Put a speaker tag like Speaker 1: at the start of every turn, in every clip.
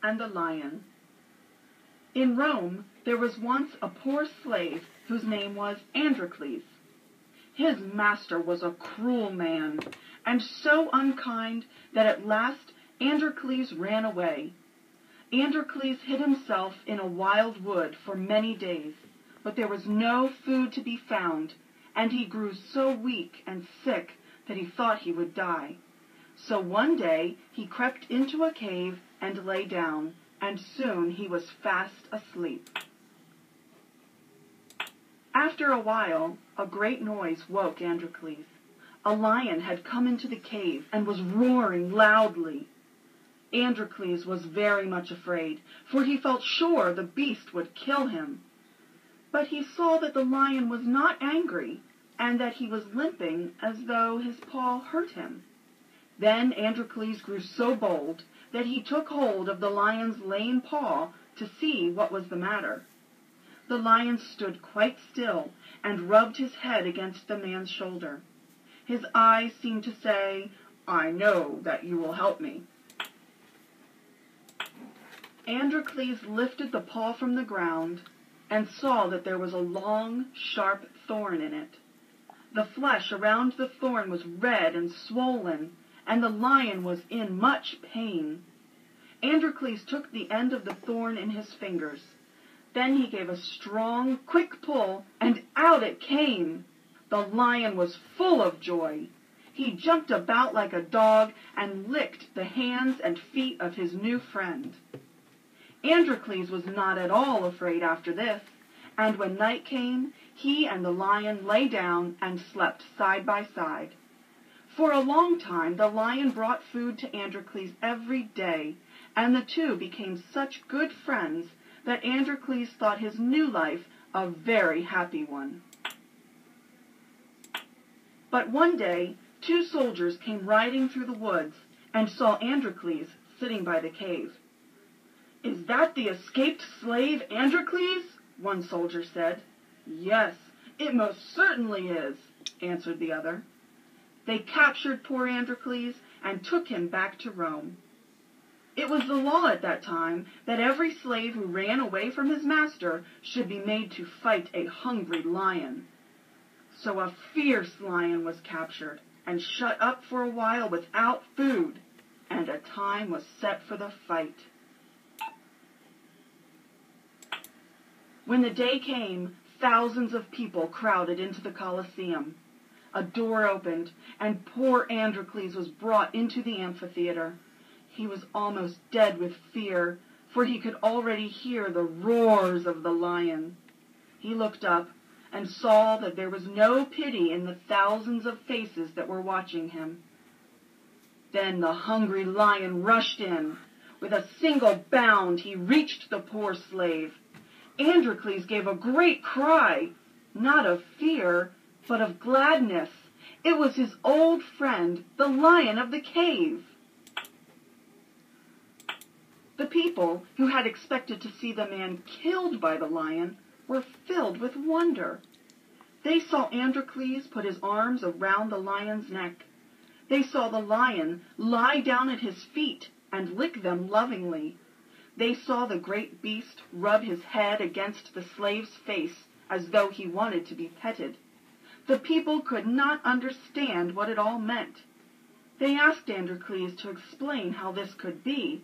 Speaker 1: and the Lion. In Rome there was once a poor slave whose name was Androcles. His master was a cruel man, and so unkind that at last Androcles ran away. Androcles hid himself in a wild wood for many days, but there was no food to be found, and he grew so weak and sick that he thought he would die. So one day he crept into a cave and lay down, and soon he was fast asleep. After a while, a great noise woke Androcles. A lion had come into the cave and was roaring loudly. Androcles was very much afraid, for he felt sure the beast would kill him. But he saw that the lion was not angry, and that he was limping as though his paw hurt him. Then Androcles grew so bold that he took hold of the lion's lame paw to see what was the matter. The lion stood quite still and rubbed his head against the man's shoulder. His eyes seemed to say, "I know that you will help me." Androcles lifted the paw from the ground and saw that there was a long, sharp thorn in it. The flesh around the thorn was red and swollen, and the lion was in much pain. Androcles took the end of the thorn in his fingers. Then he gave a strong, quick pull, and out it came. The lion was full of joy. He jumped about like a dog and licked the hands and feet of his new friend. Androcles was not at all afraid after this, and when night came, he and the lion lay down and slept side by side. For a long time the lion brought food to Androcles every day, and the two became such good friends that Androcles thought his new life a very happy one. But one day 2 soldiers came riding through the woods and saw Androcles sitting by the cave. "Is that the escaped slave Androcles?" one soldier said. "Yes, it most certainly is," answered the other. They captured poor Androcles and took him back to Rome. It was the law at that time that every slave who ran away from his master should be made to fight a hungry lion. So a fierce lion was captured and shut up for a while without food, and a time was set for the fight. When the day came, thousands of people crowded into the Colosseum. A door opened, and poor Androcles was brought into the amphitheater. He was almost dead with fear, for he could already hear the roars of the lion. He looked up and saw that there was no pity in the thousands of faces that were watching him. Then the hungry lion rushed in. With a single bound he reached the poor slave. Androcles gave a great cry, not of fear, but of gladness. It was his old friend, the lion of the cave. The people, who had expected to see the man killed by the lion, were filled with wonder. They saw Androcles put his arms around the lion's neck. They saw the lion lie down at his feet and lick them lovingly. They saw the great beast rub his head against the slave's face as though he wanted to be petted. The people could not understand what it all meant. They asked Androcles to explain how this could be.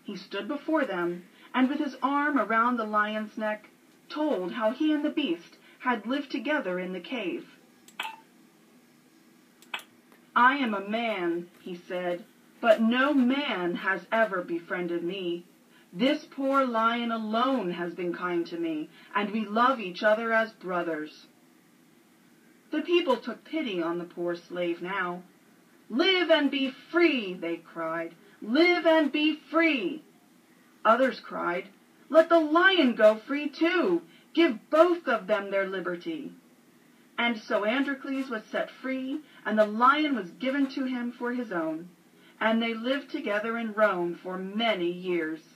Speaker 1: He stood before them, and with his arm around the lion's neck, told how he and the beast had lived together in the cave. "I am a man," he said, "but no man has ever befriended me. This poor lion alone has been kind to me, and we love each other as brothers." The people took pity on the poor slave now. "Live and be free," they cried. "Live and be free." Others cried, "Let the lion go free too. Give both of them their liberty." And so Androcles was set free, and the lion was given to him for his own, and they lived together in Rome for many years.